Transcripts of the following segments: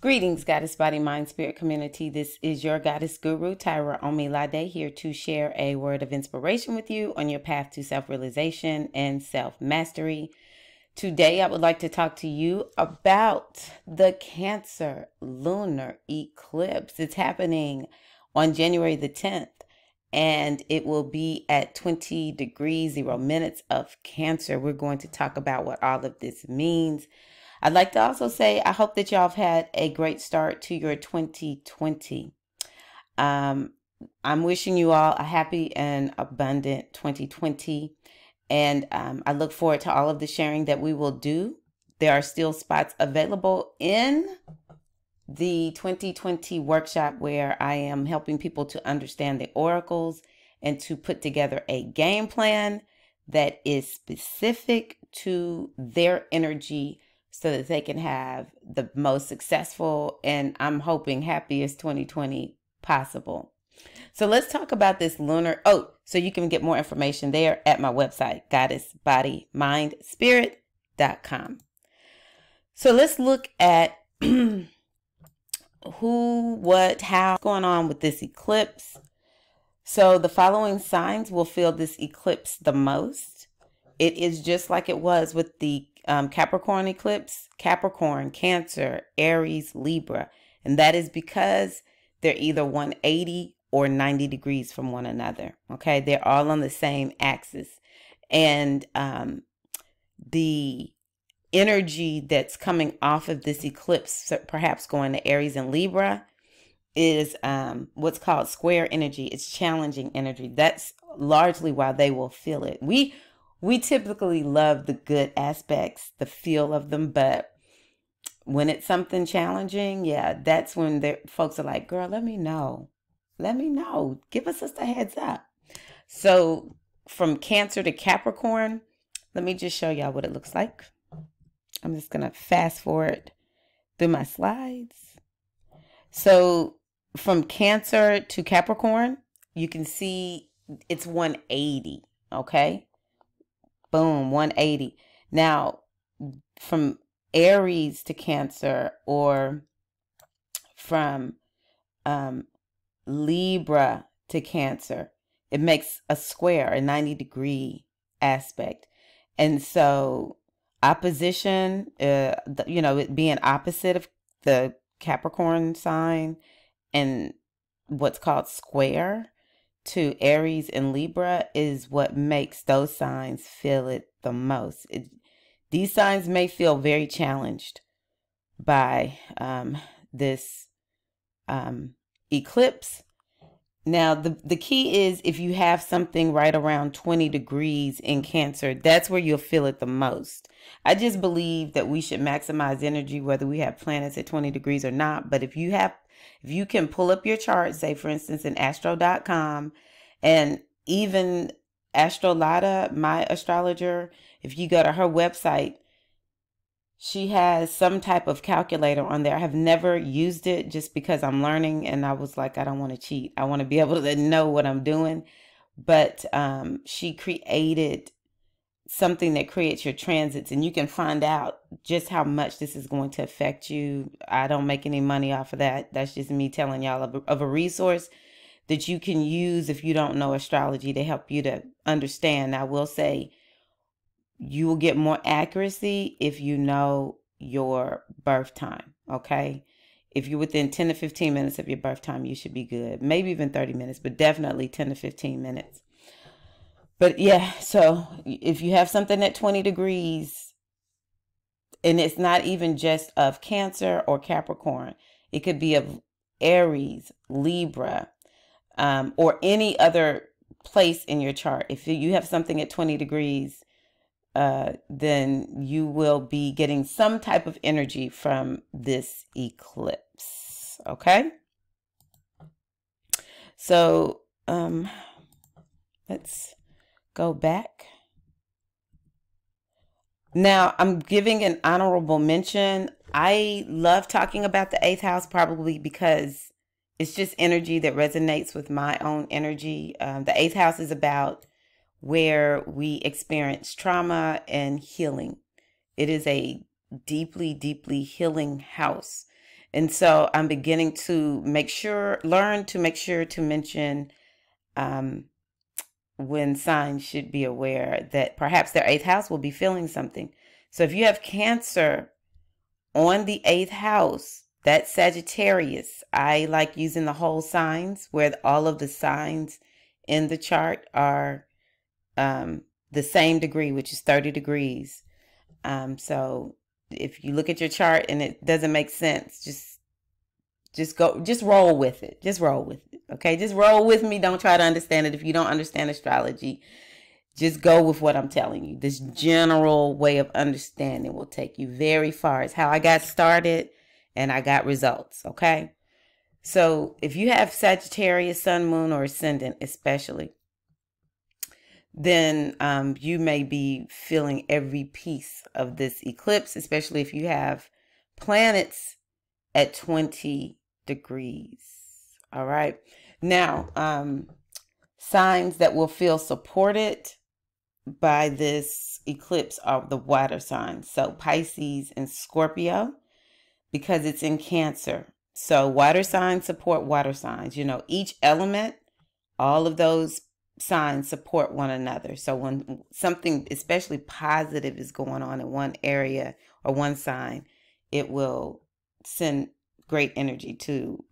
Greetings, Goddess Body, Mind, Spirit community. This is your Goddess Guru, Tirra-Omilade, here to share a word of inspiration with you on your path to self-realization and self-mastery. Today, I would like to talk to you about the Cancer lunar eclipse. It's happening on January the 10th, and it will be at 20 degrees, 0 minutes of Cancer. We're going to talk about what all of this means. I'd like to also say I hope that y'all have had a great start to your 2020. I'm wishing you all a happy and abundant 2020. And I look forward to all of the sharing that we will do. There are still spots available in the 2020 workshop where I am helping people to understand the oracles and to put together a game plan that is specific to their energy, so that they can have the most successful and I'm hoping happiest 2020 possible. So let's talk about this lunar. So you can get more information there at my website, goddessbodymindspirit.com. So let's look at who, what, how, what's going on with this eclipse. So the following signs will feel this eclipse the most. It is just like it was with the Capricorn eclipse: Capricorn, Cancer, Aries, Libra. And that is because they're either 180 or 90 degrees from one another. Okay, they're all on the same axis. And the energy that's coming off of this eclipse, perhaps going to Aries and Libra, is what's called square energy. It's challenging energy. That's largely why they will feel it. We typically love the good aspects, the feel of them, but when it's something challenging, yeah, that's when folks are like, girl, let me know. Let me know. Give us just a heads up. So from Cancer to Capricorn, let me just show y'all what it looks like. I'm just going to fast forward through my slides. So from Cancer to Capricorn, you can see it's 180, okay? Boom, 180. Now, from Aries to Cancer, or from Libra to Cancer, it makes a square, a 90-degree aspect. And so opposition, it being opposite of the Capricorn sign, and what's called square to Aries and Libra is what makes those signs feel it the most. These signs may feel very challenged by this eclipse. Now, the key is, if you have something right around 20 degrees in Cancer, that's where you'll feel it the most. I just believe that we should maximize energy whether we have planets at 20 degrees or not. But if you can pull up your chart, say for instance in astro.com, and even Astrolada, my astrologer, if you go to her website, she has some type of calculator on there. I have never used it just because I'm learning, and I was like, I don't want to cheat. I want to be able to know what I'm doing. But she created something that creates your transits, and you can find out just how much this is going to affect you. I don't make any money off of that. That's just me telling y'all of a resource that you can use if you don't know astrology, to help you to understand. I will say you will get more accuracy if you know your birth time, okay? If you're within 10 to 15 minutes of your birth time, you should be good. Maybe even 30 minutes, but definitely 10 to 15 minutes. But yeah, so if you have something at 20 degrees, and it's not even just of Cancer or Capricorn, it could be of Aries, Libra, or any other place in your chart. If you have something at 20 degrees, then you will be getting some type of energy from this eclipse. Okay. So, let's go back. Now, I'm giving an honorable mention. I love talking about the 8th house, probably because it's just energy that resonates with my own energy. The 8th house is about where we experience trauma and healing. It is a deeply, deeply healing house. And so I'm beginning to learn to make sure to mention when signs should be aware that perhaps their eighth house will be feeling something. So if you have Cancer on the eighth house, that's Sagittarius. I like using the whole signs where all of the signs in the chart are the same degree, which is 30 degrees. So if you look at your chart and it doesn't make sense, just roll with it. Just roll with it. Okay. Just roll with me. Don't try to understand it. If you don't understand astrology, just go with what I'm telling you. This general way of understanding will take you very far. It's how I got started and I got results. Okay. So if you have Sagittarius, Sun, Moon, or Ascendant, especially, then you may be feeling every piece of this eclipse, especially if you have planets at 20 degrees. All right. Now, signs that will feel supported by this eclipse are the water signs. So Pisces and Scorpio, because it's in Cancer. So water signs support water signs. You know, each element, all of those signs support one another. So when something especially positive is going on in one area or one sign, it will send great energy to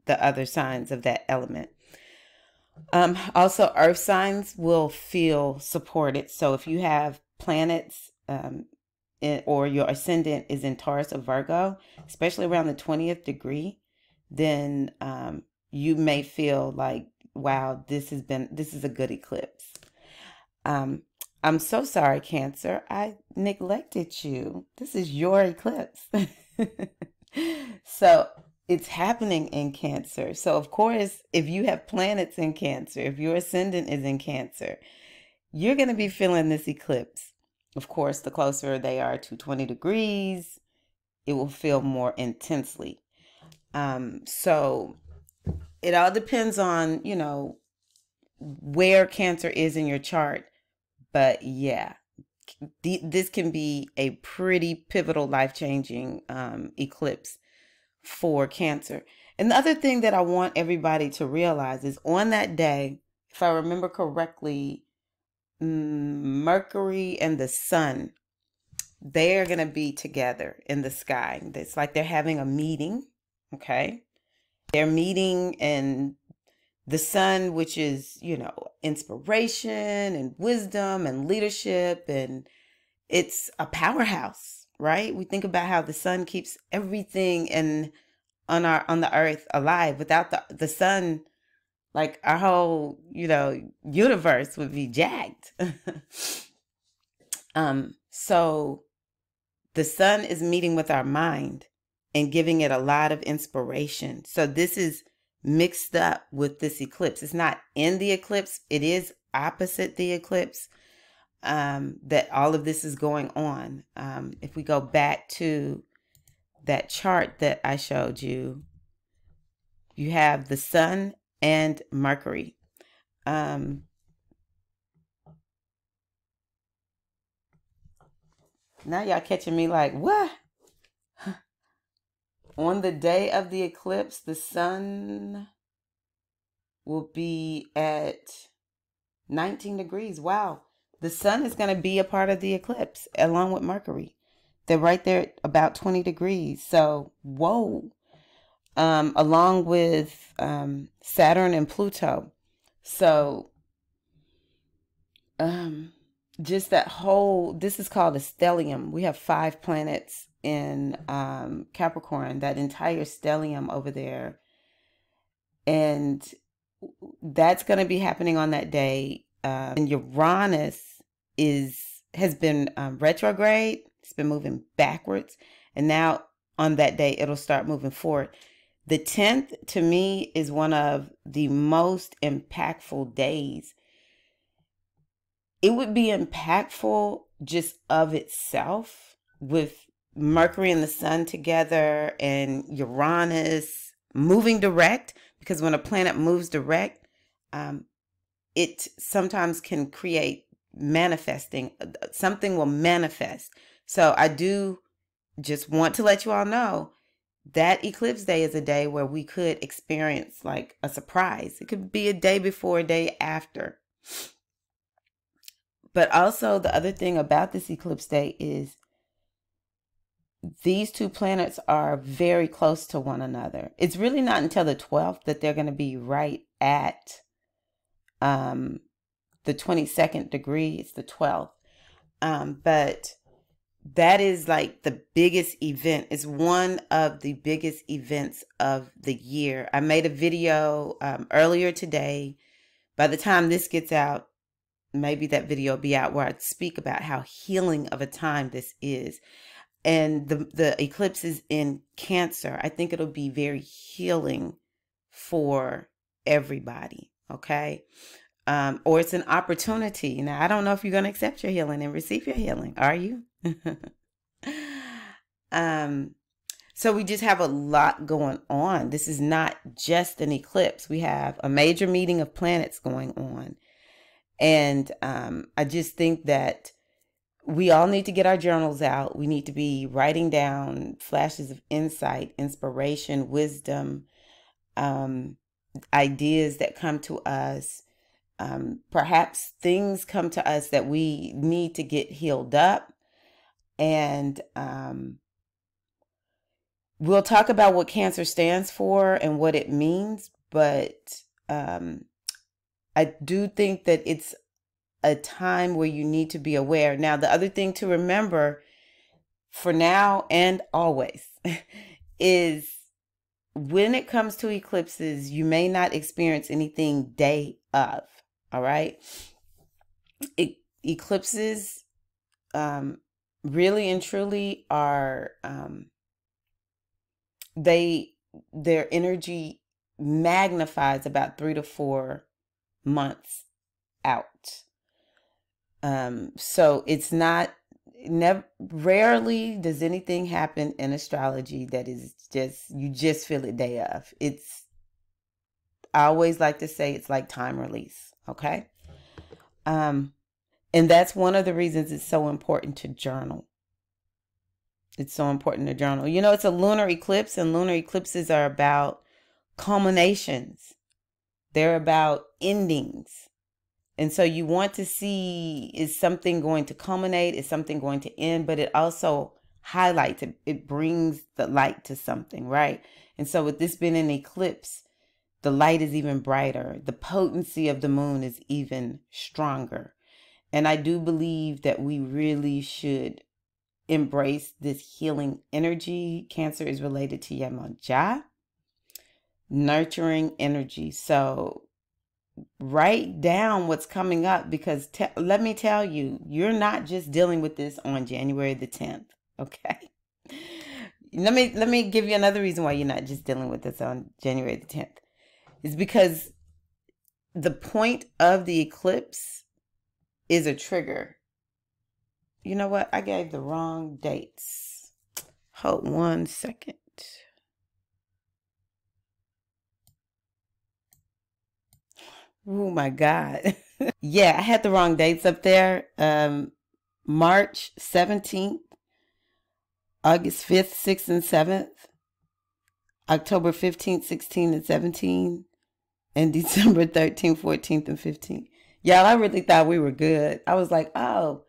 the other signs of that element. Also, earth signs will feel supported. So if you have planets or your ascendant is in Taurus or Virgo, especially around the 20th degree, then you may feel like, wow, this is a good eclipse. I'm so sorry, Cancer. I neglected you. This is your eclipse. So it's happening in Cancer. So of course, if you have planets in Cancer, if your ascendant is in Cancer, you're going to be feeling this eclipse. Of course, the closer they are to 20 degrees, it will feel more intensely. So it all depends on, you know, where Cancer is in your chart. But yeah, this can be a pretty pivotal, life-changing eclipse for Cancer. And the other thing that I want everybody to realize is on that day, if I remember correctly, Mercury and the Sun, they're going to be together in the sky. It's like they're having a meeting. Okay. They're meeting, and the Sun, which is, you know, inspiration and wisdom and leadership, and it's a powerhouse, right? We think about how the Sun keeps everything on the earth alive. Without the Sun, like our whole, you know, universe would be jacked. So the Sun is meeting with our mind and giving it a lot of inspiration. So this is mixed up with this eclipse. It's not in the eclipse. It is opposite the eclipse, that all of this is going on. If we go back to that chart that I showed you, you have the Sun and Mercury. Now y'all catching me like, what? On the day of the eclipse, the Sun will be at 19 degrees. Wow. The Sun is going to be a part of the eclipse along with Mercury. They're right there at about 20 degrees. So, whoa. Along with Saturn and Pluto. So, just that whole, this is called a stellium. We have 5 planets in Capricorn, that entire stellium over there. And that's going to be happening on that day. And Uranus has been retrograde. It's been moving backwards. And now on that day, it'll start moving forward. The 10th, to me, is one of the most impactful days. It would be impactful just of itself, with Mercury and the Sun together and Uranus moving direct, because when a planet moves direct, it sometimes can create manifesting. Something will manifest. So I do just want to let you all know, that eclipse day is a day where we could experience like a surprise. It could be a day before, a day after. But also the other thing about this eclipse day is these two planets are very close to one another. It's really not until the 12th that they're going to be right at the 22nd degree. It's the 12th. But that is like the biggest event. It's one of the biggest events of the year. I made a video earlier today. By the time this gets out, maybe that video will be out, where I speak about how healing of a time this is. And the eclipse is in Cancer. I think it'll be very healing for everybody, okay? Or it's an opportunity. Now, I don't know if you're going to accept your healing and receive your healing. Are you? So we just have a lot going on. This is not just an eclipse. We have a major meeting of planets going on. And I just think that we all need to get our journals out. We need to be writing down flashes of insight, inspiration, wisdom, ideas that come to us. Perhaps things come to us that we need to get healed up. And we'll talk about what Cancer stands for and what it means. But I do think that it's a time where you need to be aware. Now, the other thing to remember for now and always is when it comes to eclipses, you may not experience anything day of. All right. Eclipses really and truly are, their energy magnifies about 3 to 4 months out. So it's not, rarely does anything happen in astrology that is just, you just feel it day of. I always like to say it's like time release. Okay. And that's one of the reasons it's so important to journal. It's so important to journal. You know, it's a lunar eclipse, and lunar eclipses are about culminations. They're about endings. And so you want to see, is something going to culminate? Is something going to end? But it also highlights, it brings the light to something, right? And so with this being an eclipse, the light is even brighter. The potency of the moon is even stronger. And I do believe that we really should embrace this healing energy. Cancer is related to Yemoja, nurturing energy. So write down what's coming up, because let me tell you, you're not just dealing with this on January the 10th. Okay. Let me give you another reason why you're not just dealing with this on January the 10th. It's because the point of the eclipse is a trigger. You know what? I gave the wrong dates. Hold 1 second. Oh my God. Yeah, I had the wrong dates up there. March 17th, August 5th, 6th, and 7th, October 15th, 16th, and 17th, and December 13th, 14th, and 15th. Y'all, I really thought we were good. I was like, oh,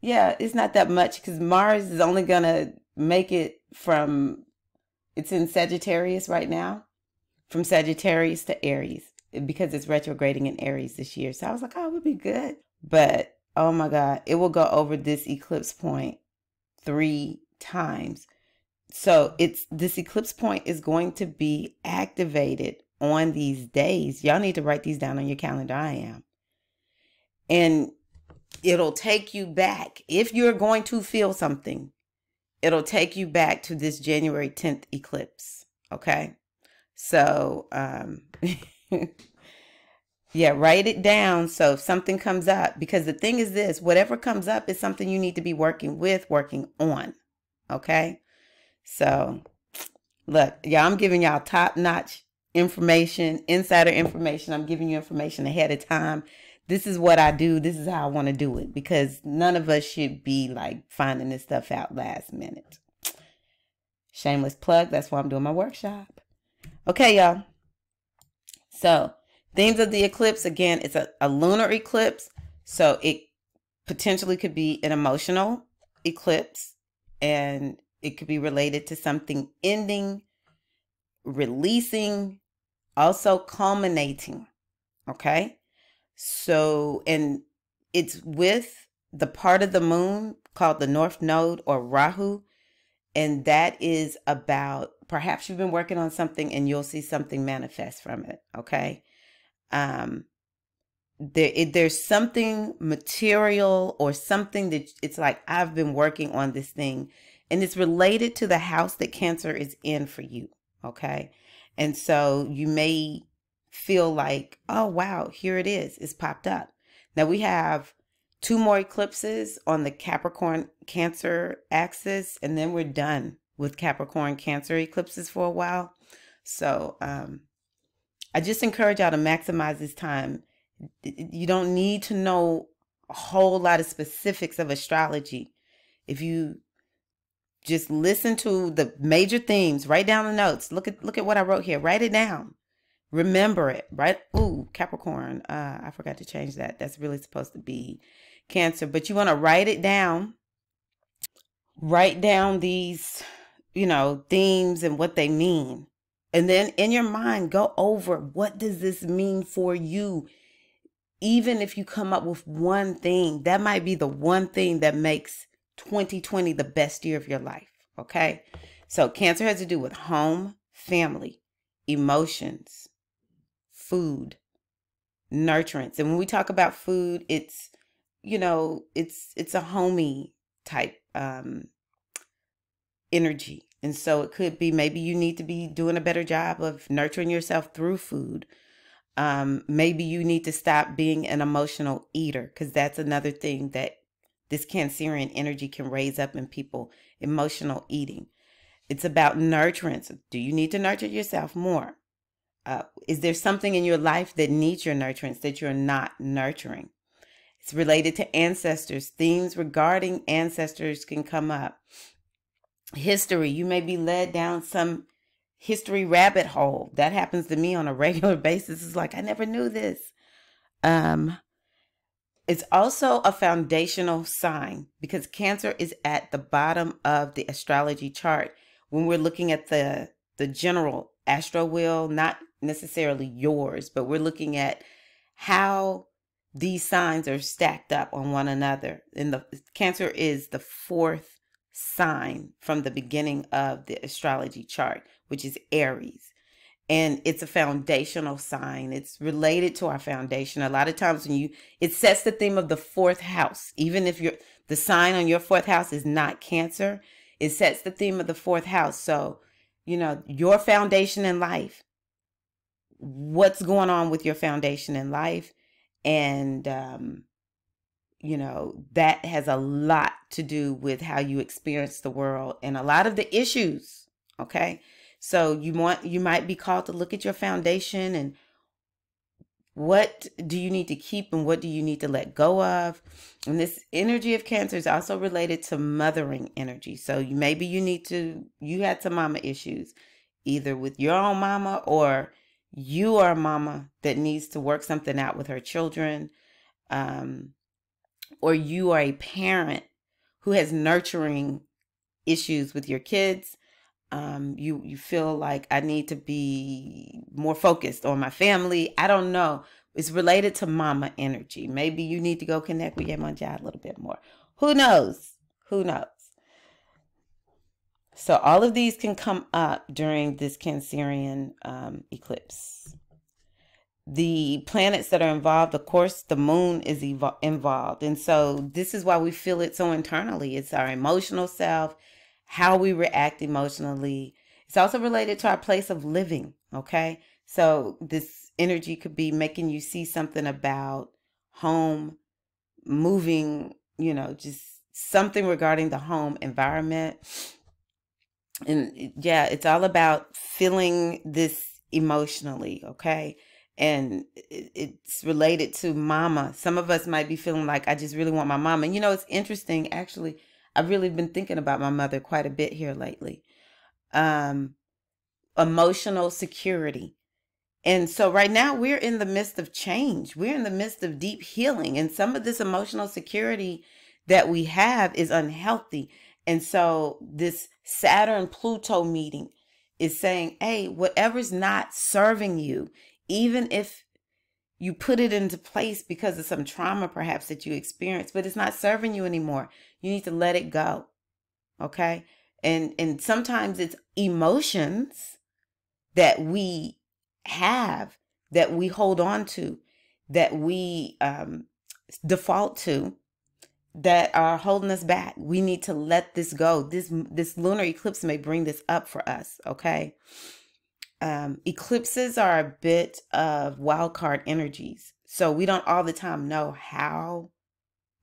yeah, it's not that much, because Mars is only going to make it from, it's in Sagittarius right now, from Sagittarius to Aries, because it's retrograding in Aries this year. So I was like, oh, we'll be good. But, oh my God, it will go over this eclipse point 3 times. So this eclipse point is going to be activated on these days. Y'all need to write these down on your calendar. I am. And it'll take you back. If you're going to feel something, it'll take you back to this January 10th eclipse. Okay. So, yeah, write it down. So if something comes up, because the thing is this, whatever comes up is something you need to be working on. Okay. So look, yeah, I'm giving y'all top-notch information, insider information. I'm giving you information ahead of time. This is what I do. This is how I want to do it, because none of us should be like finding this stuff out last minute. Shameless plug. That's why I'm doing my workshop. Okay, y'all. So, themes of the eclipse, again, it's a lunar eclipse. So, it potentially could be an emotional eclipse, and it could be related to something ending, releasing, also culminating. Okay. So, and it's with the part of the moon called the North Node or Rahu. And that is about, perhaps you've been working on something and you'll see something manifest from it. Okay. There's something material or something that it's like, I've been working on this thing, and it's related to the house that Cancer is in for you. Okay. And so you may feel like, oh, wow, here it is. It's popped up. Now we have 2 more eclipses on the Capricorn Cancer axis, and then we're done with Capricorn Cancer eclipses for a while. So I just encourage y'all to maximize this time. You don't need to know a whole lot of specifics of astrology. If you just listen to the major themes, write down the notes. Look at what I wrote here. Write it down. Remember it, right? Ooh, Capricorn. I forgot to change that. That's really supposed to be Cancer, but you want to write it down. Write down these, themes and what they mean. And then in your mind, go over, what does this mean for you? Even if you come up with one thing, that might be the one thing that makes 2020 the best year of your life. Okay. So Cancer has to do with home, family, emotions, food, nurturance. And when we talk about food, it's, it's a homey type energy. And so it could be, maybe you need to be doing a better job of nurturing yourself through food. Maybe you need to stop being an emotional eater, because that's another thing that this Cancerian energy can raise up in people, emotional eating. It's about nurturance. Do you need to nurture yourself more? Is there something in your life that needs your nurturance that you're not nurturing? It's related to ancestors. Themes regarding ancestors can come up. History. You may be led down some history rabbit hole. That happens to me on a regular basis. It's like, I never knew this. It's also a foundational sign, because Cancer is at the bottom of the astrology chart. When we're looking at the general astro wheel, not necessarily yours, but we're looking at how these signs are stacked up on one another. And the Cancer is the 4th sign from the beginning of the astrology chart, which is Aries. And it's a foundational sign. It's related to our foundation. A lot of times when it sets the theme of the 4th house. Even if the sign on your 4th house is not Cancer, it sets the theme of the 4th house. So, your foundation in life, what's going on with your foundation in life. And, that has a lot to do with how you experience the world and a lot of the issues. Okay. So you might be called to look at your foundation and what do you need to keep and what do you need to let go of? And this energy of Cancer is also related to mothering energy. So you had some mama issues, either with your own mama, or you are a mama that needs to work something out with her children. Or you are a parent who has nurturing issues with your kids. You feel like, I need to be more focused on my family. I don't know. It's related to mama energy. Maybe you need to go connect with your manja a little bit more. Who knows? Who knows? So all of these can come up during this Cancerian eclipse. The planets that are involved, of course, the moon is involved. And so this is why we feel it so internally. It's our emotional self, how we react emotionally. It's also related to our place of living. Okay. So this energy could be making you see something about home, moving, just something regarding the home environment. And yeah, it's all about feeling this emotionally. Okay. And it's related to mama. Some of us might be feeling like, I just really want my mama. And it's interesting. Actually, I've really been thinking about my mother quite a bit here lately. um, emotional security. And so right now we're in the midst of change. We're in the midst of deep healing. And some of this emotional security that we have is unhealthy. And so this Saturn Pluto meeting is saying, hey, whatever's not serving you, even if you put it into place because of some trauma perhaps that you experienced, but it's not serving you anymore, you need to let it go. Okay? And sometimes it's emotions that we have, that we hold on to, that we default to, that are holding us back. We need to let this go. This lunar eclipse may bring this up for us. Okay. Eclipses are a bit of wild card energies, so we don't all the time know how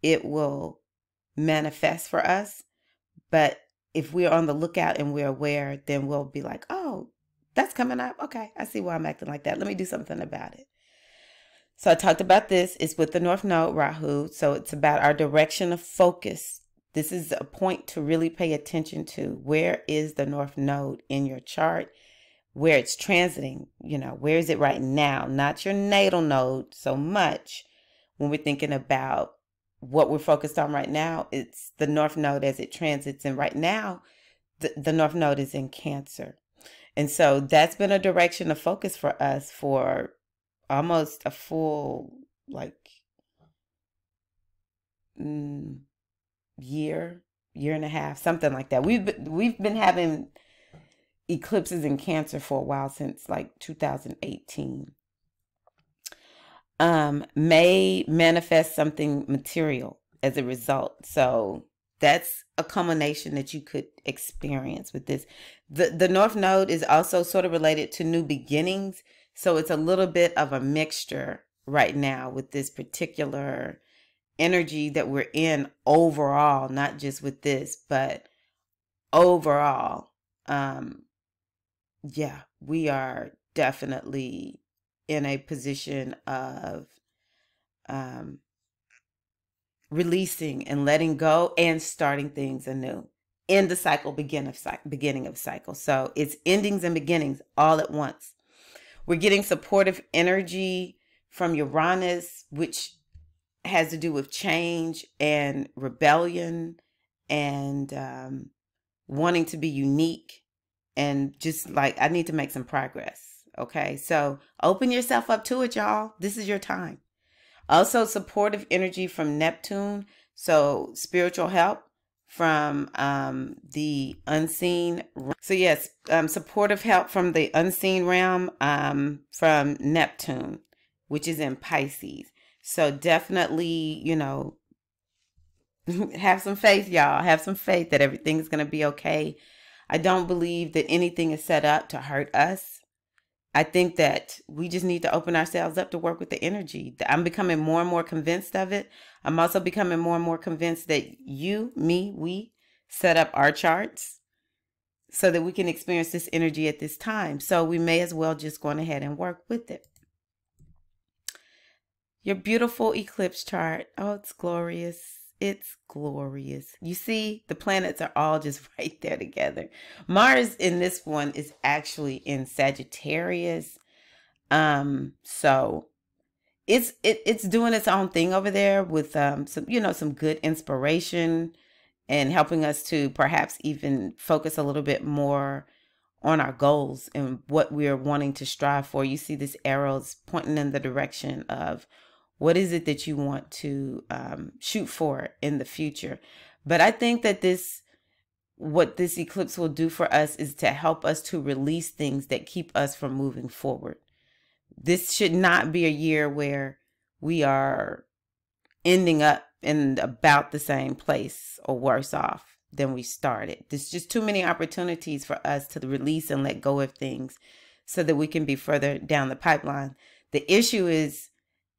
it will manifest for us. But if we're on the lookout and we're aware, then we'll be like, oh, that's coming up. Okay, I see why I'm acting like that. Let me do something about it. So I talked about this. It's with the North Node, Rahu. So it's about our direction of focus. This is a point to really pay attention to. Where is the North Node in your chart? Where it's transiting, where is it right now? Not your natal node so much. When we're thinking about what we're focused on right now, it's the North Node as it transits. And right now, the North Node is in Cancer. And so that's been a direction of focus for us for almost a full, year and a half, something like that. We've been having eclipses in Cancer for a while, since 2018. May manifest something material as a result. So that's a culmination that you could experience with this. The North Node is also sort of related to new beginnings. So it's a little bit of a mixture right now with this particular energy that we're in overall, not just with this, but overall. Yeah, we are definitely in a position of releasing and letting go and starting things anew in the cycle, beginning of cycle. So it's endings and beginnings all at once. We're getting supportive energy from Uranus, which has to do with change and rebellion and wanting to be unique, and just I need to make some progress. Okay, so open yourself up to it, y'all. This is your time. Also, supportive energy from Neptune. So spiritual help from the unseen. So yes, supportive help from the unseen realm from Neptune, which is in Pisces. So definitely, have some faith, y'all. Have some faith that everything is going to be okay. I don't believe that anything is set up to hurt us. I think that we just need to open ourselves up to work with the energy. I'm becoming more and more convinced of it. I'm also becoming more and more convinced that you, me, we set up our charts so that we can experience this energy at this time. So we may as well just go ahead and work with it. Your beautiful eclipse chart. Oh, it's glorious. It's glorious. You see, the planets are all just right there together. Mars in this one is actually in Sagittarius. So it's doing its own thing over there with some good inspiration and helping us to perhaps even focus a little bit more on our goals and what we're wanting to strive for. You see this arrows pointing in the direction of what is it that you want to shoot for in the future. But I think that what this eclipse will do for us is to help us to release things that keep us from moving forward. This should not be a year where we are ending up in about the same place or worse off than we started. There's just too many opportunities for us to release and let go of things so that we can be further down the pipeline. The issue is,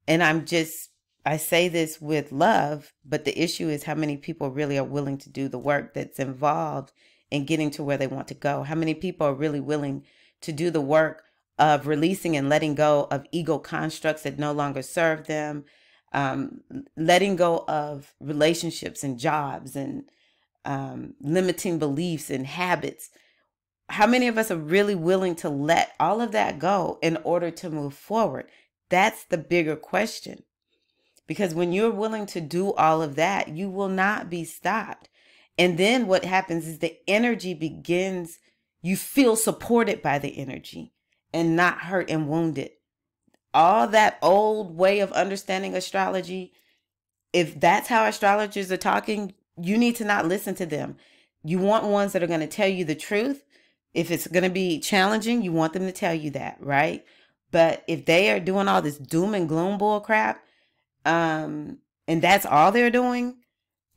and I say this with love, but the issue is how many people really are willing to do the work that's involved in getting to where they want to go. How many people are really willing to do the work of releasing and letting go of ego constructs that no longer serve them, letting go of relationships and jobs and limiting beliefs and habits. how many of us are really willing to let all of that go in order to move forward? That's the bigger question. Because when you're willing to do all of that, you will not be stopped. And then what happens is the energy begins, you feel supported by the energy and not hurt and wounded. All that old way of understanding astrology, if that's how astrologers are talking, you need to not listen to them. You want ones that are going to tell you the truth. If it's going to be challenging, you want them to tell you that, right? But if they are doing all this doom and gloom bull crap, and that's all they're doing,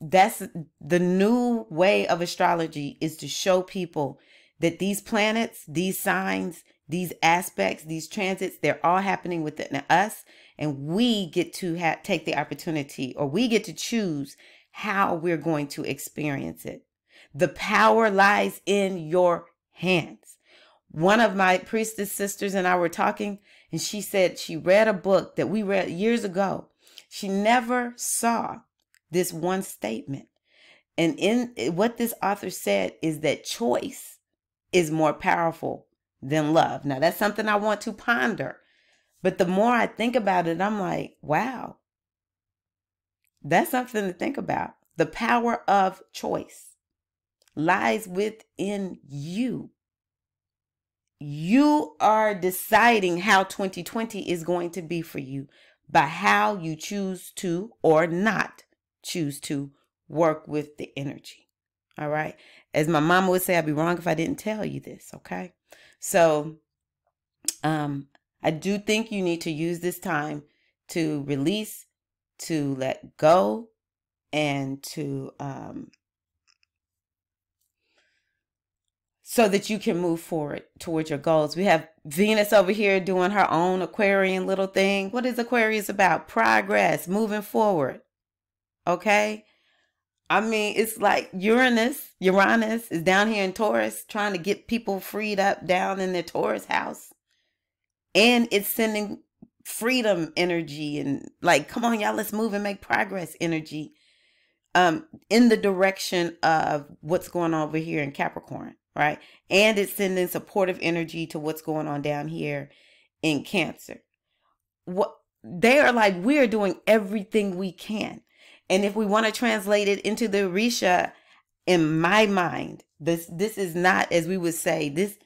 that's the new way of astrology, is to show people that these planets, these signs, these aspects, these transits, they're all happening within us. And we get to take the opportunity, or we get to choose how we're going to experience it. The power lies in your hands. One of my priestess sisters and I were talking, and she said she read a book that we read years ago. She never saw this one statement. And in what this author said is that choice is more powerful than love. Now, that's something I want to ponder. But the more I think about it, I'm like, wow, that's something to think about. The power of choice lies within you. You are deciding how 2020 is going to be for you by how you choose to or not choose to work with the energy. All right. As my mama would say, I'd be wrong if I didn't tell you this. Okay. So, I do think you need to use this time to release, to let go, and to, so that you can move forward towards your goals. We have Venus over here doing her own Aquarian little thing. What is Aquarius about? Progress, moving forward. Okay. I mean, it's like Uranus is down here in Taurus trying to get people freed up down in their Taurus house. And it's sending freedom energy and like, come on, y'all, let's move and make progress energy in the direction of what's going on over here in Capricorn, right? And it's sending supportive energy to what's going on down here in Cancer. What they are like, we're doing everything we can. And if we want to translate it into the Orisha, in my mind, this is not, as we would say, this.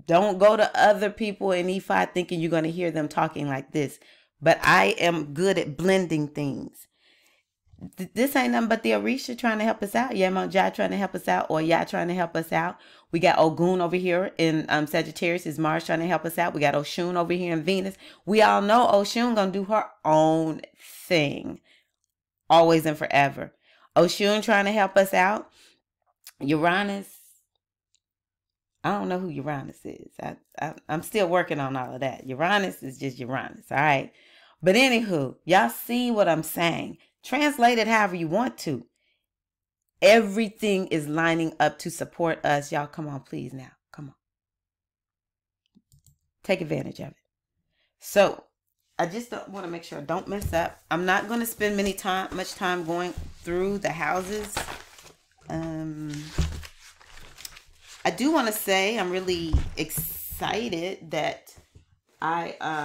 Don't go to other people in E5 thinking you're going to hear them talking like this. But I am good at blending things. This ain't nothing but the Orisha trying to help us out. Yemonja trying to help us out. Or Yah trying to help us out. We got Ogun over here in Sagittarius. Is Mars trying to help us out. We got Oshun over here in Venus. We all know Oshun going to do her own thing. Always and forever. Oshun trying to help us out. Uranus. I don't know who Uranus is. I'm still working on all of that. Uranus is just Uranus, all right? But anywho, y'all see what I'm saying. Translate it however you want to. Everything is lining up to support us. Y'all, come on, please now. Come on. Take advantage of it. So, I just want to make sure I don't mess up. I'm not going to spend much time going through the houses. I do want to say I'm really excited that I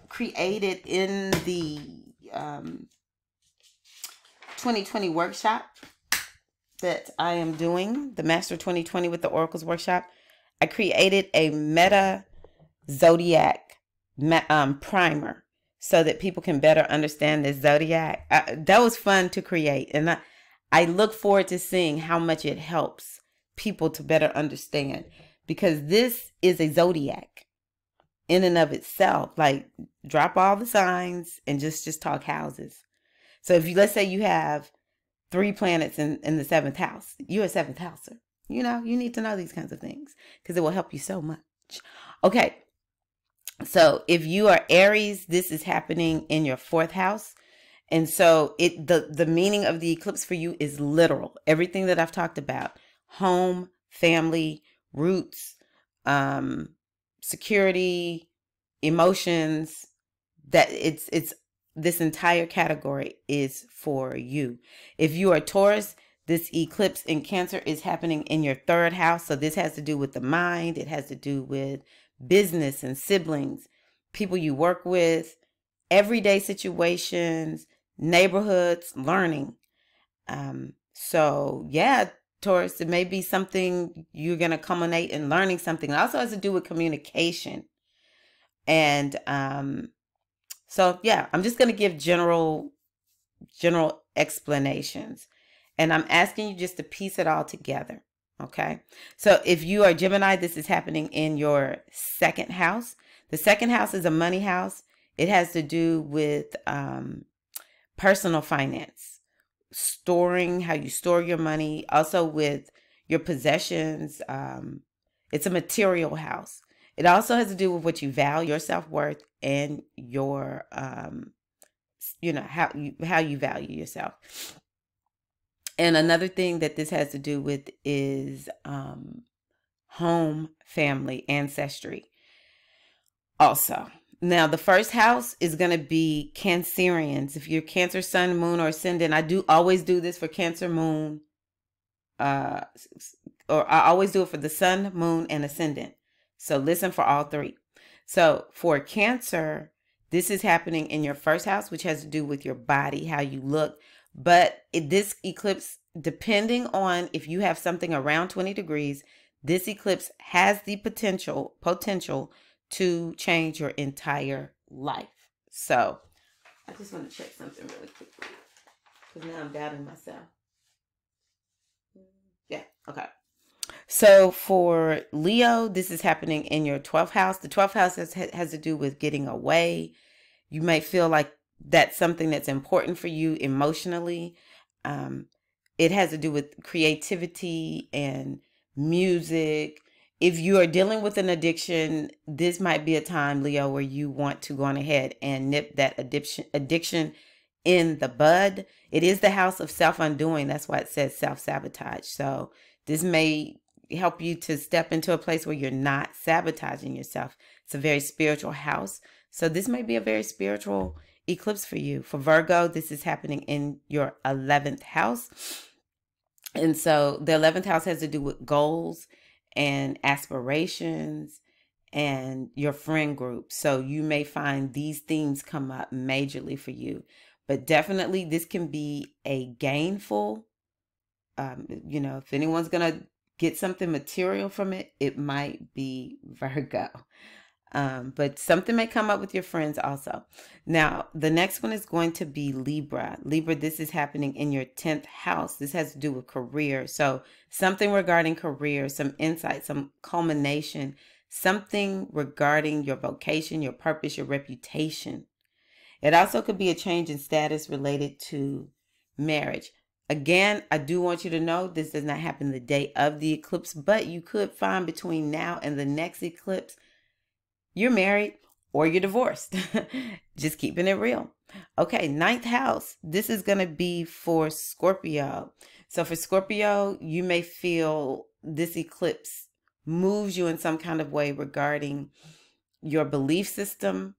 created in the 2020 workshop that I am doing, the Master 2020 with the Oracles workshop. I created a meta zodiac primer so that people can better understand the zodiac. That was fun to create, and I look forward to seeing how much it helps people to better understand, because this is a zodiac in and of itself. Like, drop all the signs and just talk houses. So if let's say you have 3 planets in the 7th house, you're a 7th houser. You know, you need to know these kinds of things because it will help you so much. Okay. So if you are Aries, this is happening in your 4th house. And so the meaning of the eclipse for you is literal. Everything that I've talked about, home, family, roots, security, emotions, that it's this entire category is for you. If you are Taurus, This eclipse in Cancer is happening in your 3rd house. So this has to do with the mind. It has to do with business and siblings, people you work with, everyday situations, neighborhoods, learning. So yeah, Taurus, it may be something you're going to culminate in learning something. It also has to do with communication. And so yeah, I'm just going to give general explanations. And I'm asking you just to piece it all together. Okay. So if you are Gemini, this is happening in your 2nd house. The 2nd house is a money house. It has to do with personal finance, storing, how you store your money, also with your possessions. It's a material house. It also has to do with what you value, your self-worth, and your, how you value yourself. And another thing that this has to do with is home, family, ancestry. Also, now the 1st house is going to be Cancerians. If you're Cancer, Sun, Moon, or Ascendant, I do always do this for Cancer, Moon, or I always do it for the Sun, Moon, and Ascendant. So listen for all 3. So for Cancer, this is happening in your 1st house, which has to do with your body, how you look. But this eclipse, depending on if you have something around 20 degrees, this eclipse has the potential to change your entire life. So I just want to check something really quickly, because now I'm doubting myself. Yeah, okay. So for Leo, this is happening in your 12th house. The 12th house has to do with getting away. You may feel like that's something that's important for you emotionally. It has to do with creativity and music. If you are dealing with an addiction, this might be a time, Leo, where you want to go on ahead and nip that addiction in the bud. It is the house of self-undoing. That's why it says self-sabotage. So this may help you to step into a place where you're not sabotaging yourself. It's a very spiritual house. So this may be a very spiritual eclipse for you. For Virgo, this is happening in your 11th house. And so the 11th house has to do with goals and aspirations and your friend group. So you may find these themes come up majorly for you. But definitely this can be a gainful, if anyone's going to get something material from it, it might be Virgo. But something may come up with your friends also. Now, the next one is going to be Libra. Libra, this is happening in your 10th house. This has to do with career. So something regarding career, some insight, some culmination, something regarding your vocation, your purpose, your reputation. It also could be a change in status related to marriage. Again, I do want you to know this does not happen the day of the eclipse, but you could find between now and the next eclipse you're married or you're divorced. Just keeping it real. Okay, 9th house. This is going to be for Scorpio. So for Scorpio, you may feel this eclipse moves you in some kind of way regarding your belief system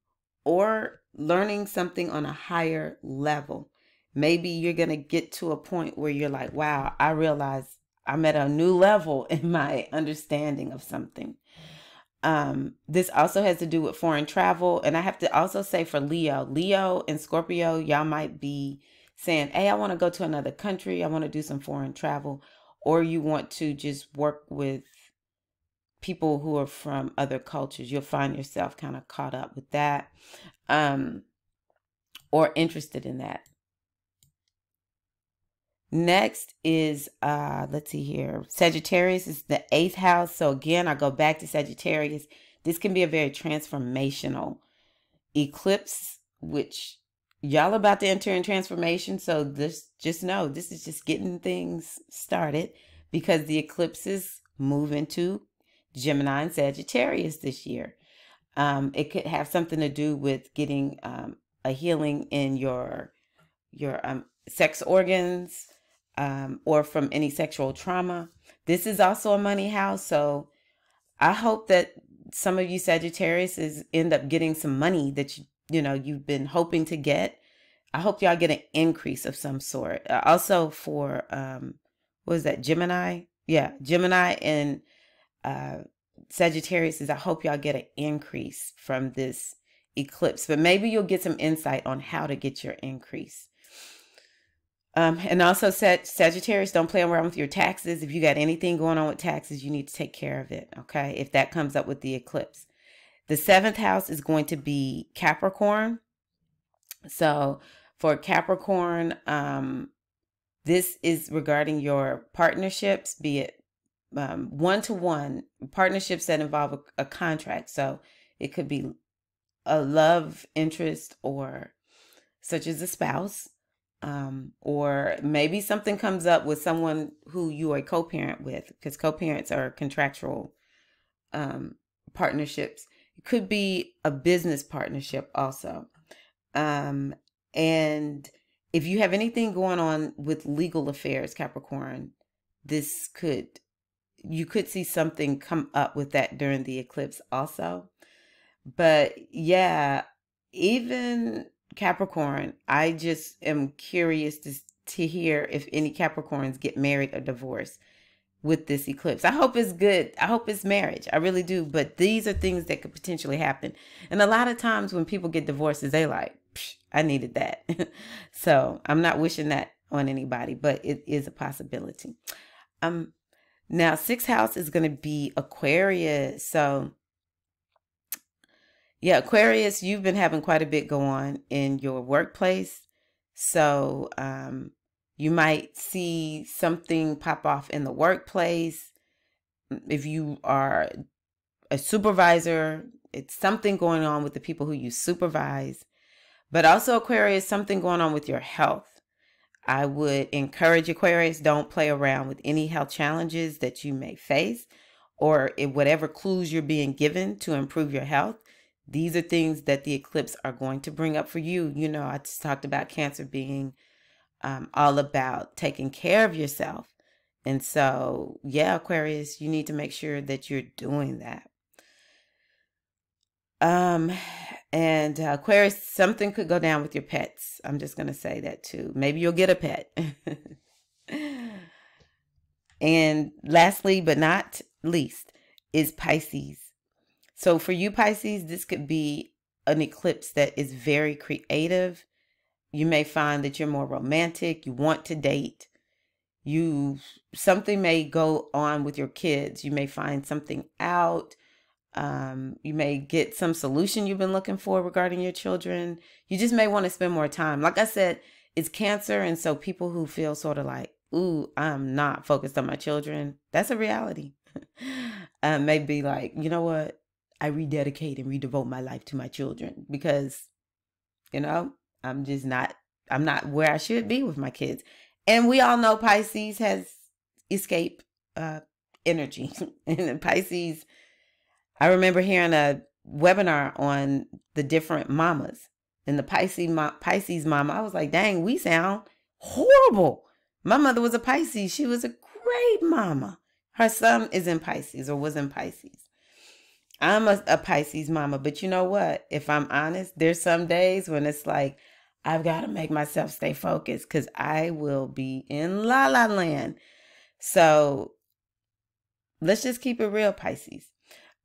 or learning something on a higher level. Maybe you're going to get to a point where you're like, wow, I realize I'm at a new level in my understanding of something. This also has to do with foreign travel. And I have to also say for Leo and Scorpio, y'all might be saying, hey, I want to go to another country. I want to do some foreign travel. Or you want to just work with people who are from other cultures. You'll find yourself kind of caught up with that, or interested in that. Next is, let's see here. Sagittarius is the 8th house. So again, I go back to Sagittarius. This can be a very transformational eclipse, which y'all about to enter in transformation. So this, just know, this is just getting things started because the eclipses move into Gemini and Sagittarius this year. It could have something to do with getting a healing in your sex organs, or from any sexual trauma. This is also a money house. So I hope that some of you Sagittarius end up getting some money that you've been hoping to get. I hope y'all get an increase of some sort. Also for what is that, Gemini? Yeah, Gemini and uh, Sagittarius is I hope y'all get an increase from this eclipse, but maybe you'll get some insight on how to get your increase. And also Sagittarius, don't play around with your taxes. If you got anything going on with taxes, you need to take care of it. Okay. If that comes up with the eclipse, the 7th house is going to be Capricorn. So for Capricorn, this is regarding your partnerships, be it one-to-one partnerships that involve a contract. So it could be a love interest or such as a spouse, or maybe something comes up with someone who you are a co-parent with, because co-parents are contractual partnerships. It could be a business partnership also. And if you have anything going on with legal affairs, Capricorn, you could see something come up with that during the eclipse also. But yeah, even Capricorn, I just am curious to hear if any Capricorns get married or divorced with this eclipse. I hope it's good. I hope it's marriage. I really do. But these are things that could potentially happen. And a lot of times when people get divorces, they like, I needed that. So I'm not wishing that on anybody, but it is a possibility. Now 6th house is going to be Aquarius. So yeah, Aquarius, you've been having quite a bit go on in your workplace. So you might see something pop off in the workplace. If you are a supervisor, it's something going on with the people who you supervise. But also Aquarius, something going on with your health. I would encourage Aquarius, don't play around with any health challenges that you may face, or whatever clues you're being given to improve your health. These are things that the eclipse are going to bring up for you. You know, I just talked about Cancer being all about taking care of yourself. And so, yeah, Aquarius, you need to make sure that you're doing that. And Aquarius, something could go down with your pets. I'm just going to say that too. Maybe you'll get a pet. And lastly, but not least, is Pisces. So for you, Pisces, this could be an eclipse that is very creative. You may find that you're more romantic. You want to date. Something may go on with your kids. You may find something out. You may get some solution you've been looking for regarding your children. You just may want to spend more time. Like I said, it's Cancer. And so people who feel sort of like, ooh, I'm not focused on my children. That's a reality. Maybe like, you know what? I rededicate and redevote my life to my children because, you know, I'm not where I should be with my kids. And we all know Pisces has escape energy. And Pisces, I remember hearing a webinar on the different mamas. And the Pisces mama, I was like, dang, we sound horrible. My mother was a Pisces. She was a great mama. Her son is in Pisces or was in Pisces. I'm a Pisces mama, but you know what? If I'm honest, there's some days when it's like, I've got to make myself stay focused because I will be in la la land. So let's just keep it real, Pisces.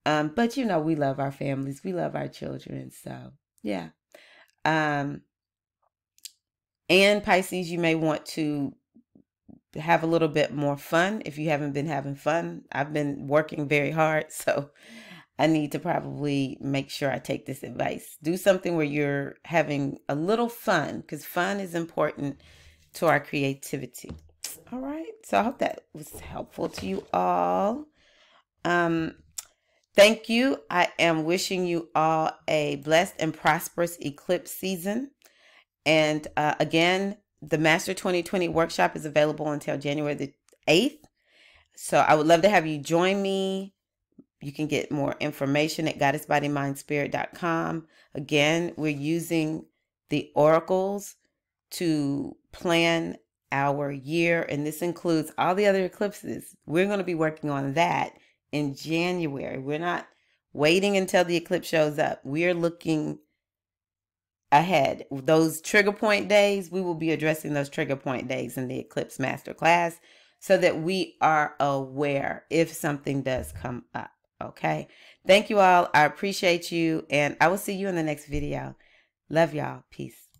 But you know, we love our families. We love our children. So yeah. And Pisces, you may want to have a little bit more fun if you haven't been having fun. I've been working very hard, so I need to probably make sure I take this advice. Do something where you're having a little fun because fun is important to our creativity. All right. So I hope that was helpful to you all. Thank you. I am wishing you all a blessed and prosperous eclipse season. And again, the Master 2020 workshop is available until January the 8th. So I would love to have you join me. You can get more information at goddessbodymindspirit.com. Again, we're using the oracles to plan our year, and this includes all the other eclipses. We're going to be working on that in January. We're not waiting until the eclipse shows up. We're looking ahead. Those trigger point days, we will be addressing those trigger point days in the Eclipse Masterclass. so that we are aware if something does come up. Okay. Thank you all. I appreciate you, and I will see you in the next video. Love y'all. Peace.